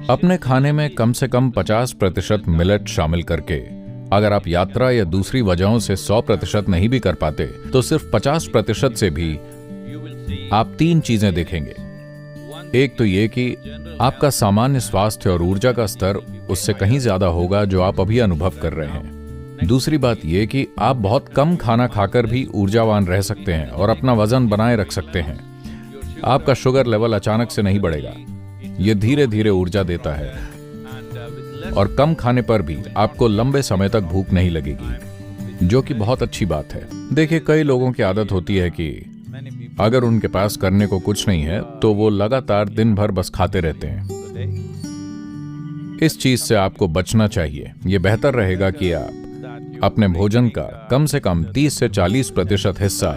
अपने खाने में कम से कम 50% मिलेट शामिल करके अगर आप यात्रा या दूसरी वजहों से 100% नहीं भी कर पाते तो सिर्फ 50% से भी आप 3 चीजें देखेंगे। एक तो ये कि आपका सामान्य स्वास्थ्य और ऊर्जा का स्तर उससे कहीं ज्यादा होगा जो आप अभी अनुभव कर रहे हैं। दूसरी बात यह कि आप बहुत कम खाना खाकर भी ऊर्जावान रह सकते हैं और अपना वजन बनाए रख सकते हैं। आपका शुगर लेवल अचानक से नहीं बढ़ेगा, ये धीरे धीरे ऊर्जा देता है और कम खाने पर भी आपको लंबे समय तक भूख नहीं लगेगी, जो कि बहुत अच्छी बात है। देखिए, कई लोगों की आदत होती है कि अगर उनके पास करने को कुछ नहीं है तो वो लगातार दिन भर बस खाते रहते हैं। इस चीज से आपको बचना चाहिए। ये बेहतर रहेगा कि आप अपने भोजन का कम से कम 30 से 40% हिस्सा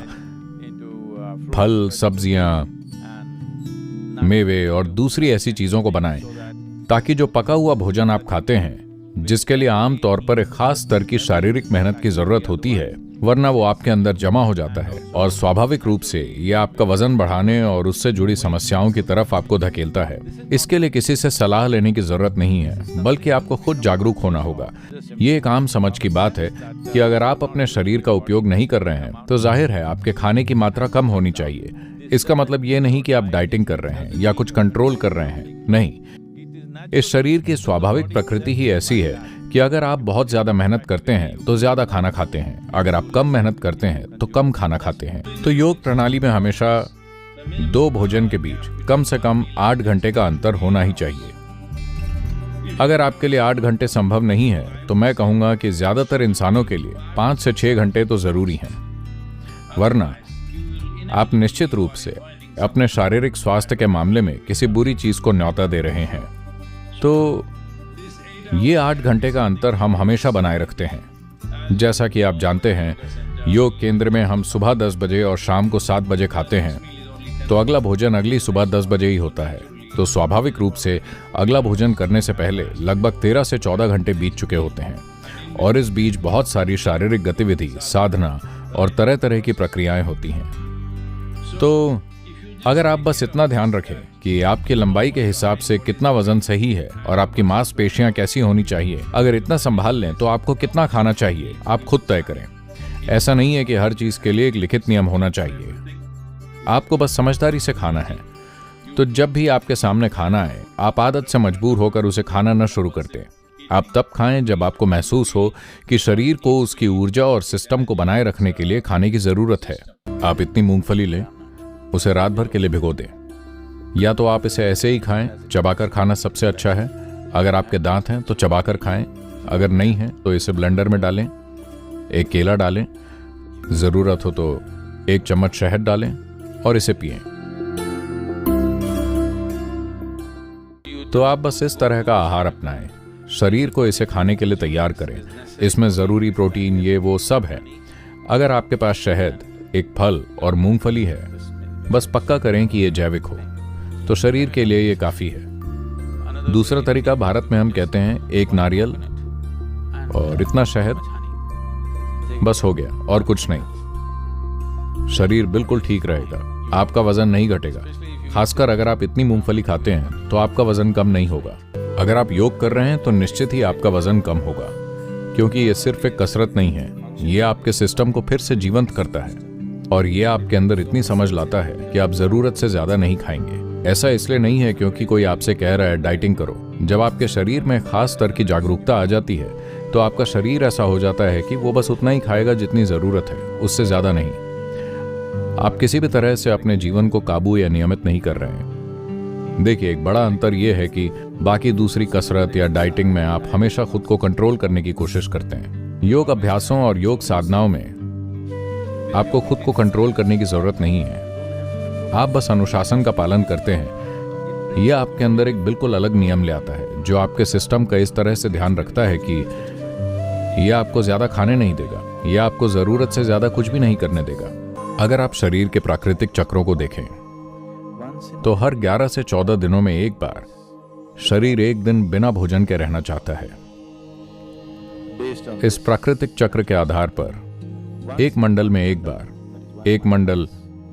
फल, सब्जियां, मेवे और दूसरी ऐसी चीजों को बनाएं ताकि जो पका हुआ भोजन आप खाते हैं, जिसके लिए आम तौर पर एक खास स्तर की शारीरिक मेहनत की जरूरत होती है, वरना वो आपके अंदर जमा हो जाता है और स्वाभाविक रूप से ये आपका वजन बढ़ाने और उससे जुड़ी समस्याओं की तरफ आपको धकेलता है। इसके लिए किसी से सलाह लेने की जरूरत नहीं है, बल्कि आपको खुद जागरूक होना होगा। ये एक आम समझ की बात है कि अगर आप अपने शरीर का उपयोग नहीं कर रहे हैं तो जाहिर है आपके खाने की मात्रा कम होनी चाहिए। इसका मतलब ये नहीं कि आप डाइटिंग कर रहे हैं या कुछ कंट्रोल कर रहे हैं, नहीं। इस शरीर की स्वाभाविक प्रकृति ही ऐसी है कि अगर आप बहुत ज्यादा मेहनत करते हैं तो ज्यादा खाना खाते हैं, अगर आप कम मेहनत करते हैं तो कम खाना खाते हैं। तो योग प्रणाली में हमेशा 2 भोजन के बीच कम से कम 8 घंटे का अंतर होना ही चाहिए। अगर आपके लिए 8 घंटे संभव नहीं है तो मैं कहूंगा कि ज्यादातर इंसानों के लिए 5 से 6 घंटे तो जरूरी हैं, वरना आप निश्चित रूप से अपने शारीरिक स्वास्थ्य के मामले में किसी बुरी चीज को न्योता दे रहे हैं। तो ये 8 घंटे का अंतर हम हमेशा बनाए रखते हैं। जैसा कि आप जानते हैं, योग केंद्र में हम सुबह 10 बजे और शाम को 7 बजे खाते हैं, तो अगला भोजन अगली सुबह 10 बजे ही होता है। तो स्वाभाविक रूप से अगला भोजन करने से पहले लगभग 13 से 14 घंटे बीत चुके होते हैं और इस बीच बहुत सारी शारीरिक गतिविधि, साधना और तरह तरह की प्रक्रियाएं होती हैं। तो अगर आप बस इतना ध्यान रखें कि आपकी लंबाई के हिसाब से कितना वजन सही है और आपकी मांसपेशियां कैसी होनी चाहिए, अगर इतना संभाल लें तो आपको कितना खाना चाहिए आप खुद तय करें। ऐसा नहीं है कि हर चीज के लिए एक लिखित नियम होना चाहिए, आपको बस समझदारी से खाना है। तो जब भी आपके सामने खाना आए, आप आदत से मजबूर होकर उसे खाना न शुरू करते। आप तब खाएं जब आपको महसूस हो कि शरीर को उसकी ऊर्जा और सिस्टम को बनाए रखने के लिए खाने की जरूरत है। आप इतनी मूंगफली लें, उसे रात भर के लिए भिगो दें, या तो आप इसे ऐसे ही खाएं। चबाकर खाना सबसे अच्छा है। अगर आपके दांत हैं तो चबाकर खाएं, अगर नहीं है तो इसे ब्लेंडर में डालें, एक केला डालें, जरूरत हो तो 1 चम्मच शहद डालें और इसे पिएं। तो आप बस इस तरह का आहार अपनाएं, शरीर को इसे खाने के लिए तैयार करें। इसमें जरूरी प्रोटीन, ये वो सब है। अगर आपके पास शहद, एक फल और मूंगफली है, बस पक्का करें कि ये जैविक हो, तो शरीर के लिए ये काफी है। दूसरा तरीका, भारत में हम कहते हैं 1 नारियल और इतना शहद, बस हो गया और कुछ नहीं। शरीर बिल्कुल ठीक रहेगा, आपका वजन नहीं घटेगा। खासकर अगर आप इतनी मूंगफली खाते हैं तो आपका वजन कम नहीं होगा। अगर आप योग कर रहे हैं तो निश्चित ही आपका वजन कम होगा, क्योंकि ये सिर्फ एक कसरत नहीं है, ये आपके सिस्टम को फिर से जीवंत करता है और ये आपके अंदर इतनी समझ लाता है कि आप जरूरत से ज्यादा नहीं खाएंगे। ऐसा इसलिए नहीं है क्योंकि कोई आपसे कह रहा है डाइटिंग करो। जब आपके शरीर में खास स्तर की जागरूकता आ जाती है तो आपका शरीर ऐसा हो जाता है कि वो बस उतना ही खाएगा जितनी जरूरत है, उससे ज्यादा नहीं। आप किसी भी तरह से अपने जीवन को काबू या नियमित नहीं कर रहे हैं। देखिए, एक बड़ा अंतर यह है कि बाकी दूसरी कसरत या डाइटिंग में आप हमेशा खुद को कंट्रोल करने की कोशिश करते हैं। योग अभ्यासों और योग साधनाओं में आपको खुद को कंट्रोल करने की जरूरत नहीं है, आप बस अनुशासन का पालन करते हैं। यह आपके अंदर एक बिल्कुल अलग नियम ले आता है जो आपके सिस्टम का इस तरह से ध्यान रखता है कि यह आपको ज्यादा खाने नहीं देगा, यह आपको जरूरत से ज्यादा कुछ भी नहीं करने देगा। अगर आप शरीर के प्राकृतिक चक्रों को देखें तो हर 11 से 14 दिनों में एक बार शरीर 1 दिन बिना भोजन के रहना चाहता है। इस प्राकृतिक चक्र के आधार पर एक मंडल में एक बार, एक मंडल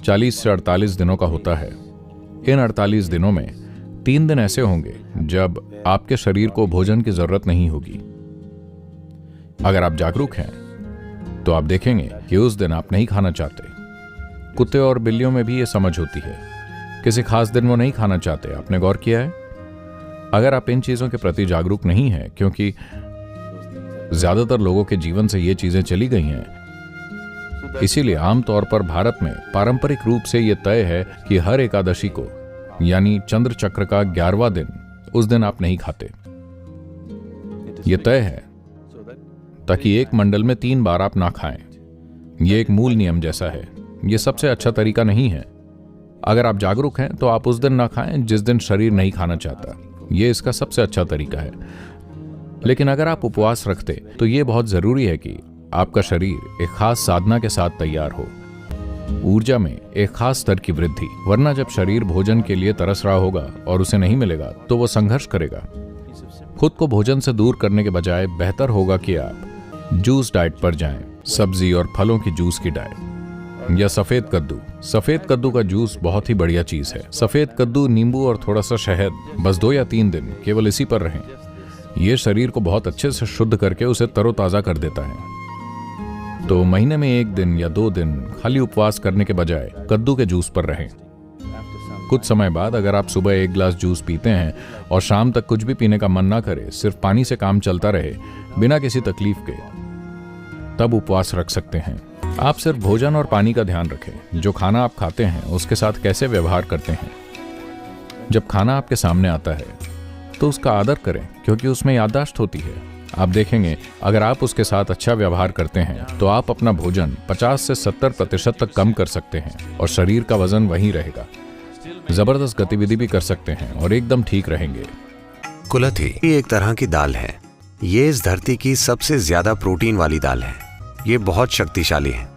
40 से 48 दिनों का होता है। इन 48 दिनों में 3 दिन ऐसे होंगे जब आपके शरीर को भोजन की जरूरत नहीं होगी। अगर आप जागरूक हैं तो आप देखेंगे कि उस दिन आप नहीं खाना चाहते। कुत्ते और बिल्लियों में भी ये समझ होती है, किसी खास दिन वो नहीं खाना चाहते। आपने गौर किया है? अगर आप इन चीजों के प्रति जागरूक नहीं हैं, क्योंकि ज्यादातर लोगों के जीवन से ये चीजें चली गई हैं, इसीलिए आमतौर पर भारत में पारंपरिक रूप से यह तय है कि हर एकादशी को, यानी चंद्र चक्र का 11वां दिन, उस दिन आप नहीं खाते। यह तय है ताकि एक मंडल में 3 बार आप ना खाएं। यह एक मूल नियम जैसा है। यह सबसे अच्छा तरीका नहीं है। अगर आप जागरूक हैं तो आप उस दिन ना खाएं जिस दिन शरीर नहीं खाना चाहता। यह इसका सबसे अच्छा तरीका है। लेकिन अगर आप उपवास रखते तो यह बहुत जरूरी है कि आपका शरीर एक खास साधना के साथ तैयार हो, ऊर्जा में एक खास स्तर की वृद्धि। वरना जब शरीर भोजन के लिए तरस रहा होगा और उसे नहीं मिलेगा तो वो संघर्ष करेगा। खुद को भोजन से दूर करने के बजाय बेहतर होगा कि आप जूस डाइट पर जाएं, सब्जी और फलों की जूस की डाइट, या सफेद कद्दू। सफेद कद्दू का जूस बहुत ही बढ़िया चीज है। सफेद कद्दू, नींबू और थोड़ा सा शहद, बस 2 या 3 दिन केवल इसी पर रहें। यह शरीर को बहुत अच्छे से शुद्ध करके उसे तरोताजा कर देता है। तो महीने में 1 दिन या 2 दिन खाली उपवास करने के बजाय कद्दू के जूस पर रहें। कुछ समय बाद अगर आप सुबह 1 गिलास जूस पीते हैं और शाम तक कुछ भी पीने का मन ना करे, सिर्फ पानी से काम चलता रहे बिना किसी तकलीफ के, तब उपवास रख सकते हैं। आप सिर्फ भोजन और पानी का ध्यान रखें। जो खाना आप खाते हैं उसके साथ कैसे व्यवहार करते हैं। जब खाना आपके सामने आता है तो उसका आदर करें, क्योंकि उसमें याददाश्त होती है। आप देखेंगे अगर आप उसके साथ अच्छा व्यवहार करते हैं तो आप अपना भोजन 50 से 70% तक कम कर सकते हैं और शरीर का वजन वहीं रहेगा। जबरदस्त गतिविधि भी कर सकते हैं और एकदम ठीक रहेंगे। कुलथी एक तरह की दाल है। ये इस धरती की सबसे ज्यादा प्रोटीन वाली दाल है। ये बहुत शक्तिशाली है।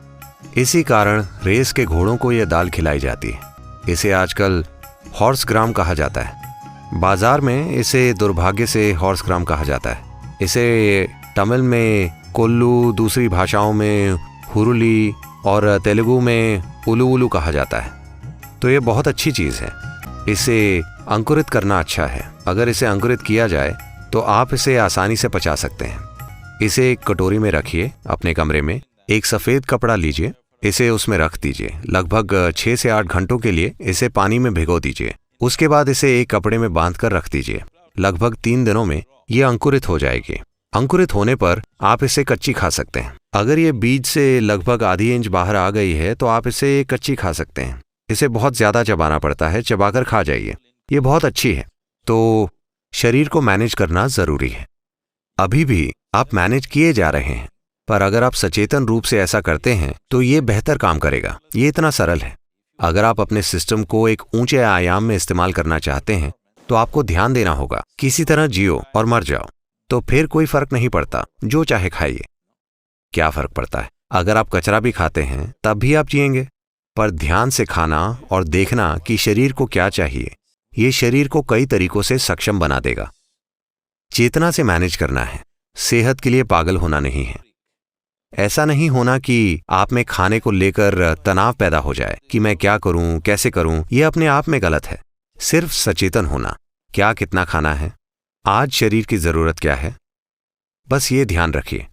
इसी कारण रेस के घोड़ों को यह दाल खिलाई जाती है। इसे आजकल हॉर्स ग्राम कहा जाता है। बाजार में इसे दुर्भाग्य से हॉर्स ग्राम कहा जाता है। इसे तमिल में कोल्लू, दूसरी भाषाओं में हुरुली और तेलुगु में उलू उलू कहा जाता है। तो ये बहुत अच्छी चीज़ है। इसे अंकुरित करना अच्छा है। अगर इसे अंकुरित किया जाए तो आप इसे आसानी से पचा सकते हैं। इसे एक कटोरी में रखिए अपने कमरे में। एक सफ़ेद कपड़ा लीजिए, इसे उसमें रख दीजिए। लगभग 6 से 8 घंटों के लिए इसे पानी में भिगो दीजिए। उसके बाद इसे एक कपड़े में बांध कर रख दीजिए। लगभग 3 दिनों में ये अंकुरित हो जाएगी। अंकुरित होने पर आप इसे कच्ची खा सकते हैं। अगर ये बीज से लगभग आधी इंच बाहर आ गई है तो आप इसे कच्ची खा सकते हैं। इसे बहुत ज़्यादा चबाना पड़ता है, चबाकर खा जाइए। ये बहुत अच्छी है। तो शरीर को मैनेज करना ज़रूरी है। अभी भी आप मैनेज किए जा रहे हैं, पर अगर आप सचेतन रूप से ऐसा करते हैं तो ये बेहतर काम करेगा। ये इतना सरल है। अगर आप अपने सिस्टम को एक ऊंचे आयाम में इस्तेमाल करना चाहते हैं तो आपको ध्यान देना होगा। किसी तरह जियो और मर जाओ, तो फिर कोई फर्क नहीं पड़ता। जो चाहे खाइए। क्या फर्क पड़ता है? अगर आप कचरा भी खाते हैं तब भी आप जिएंगे। पर ध्यान से खाना और देखना कि शरीर को क्या चाहिए, ये शरीर को कई तरीकों से सक्षम बना देगा। चेतना से मैनेज करना है। सेहत के लिए पागल होना नहीं है। ऐसा नहीं होना कि आप में खाने को लेकर तनाव पैदा हो जाए कि मैं क्या करूं, कैसे करूं। यह अपने आप में गलत है। सिर्फ सचेतन होना, क्या कितना खाना है, आज शरीर की जरूरत क्या है, बस ये ध्यान रखिए।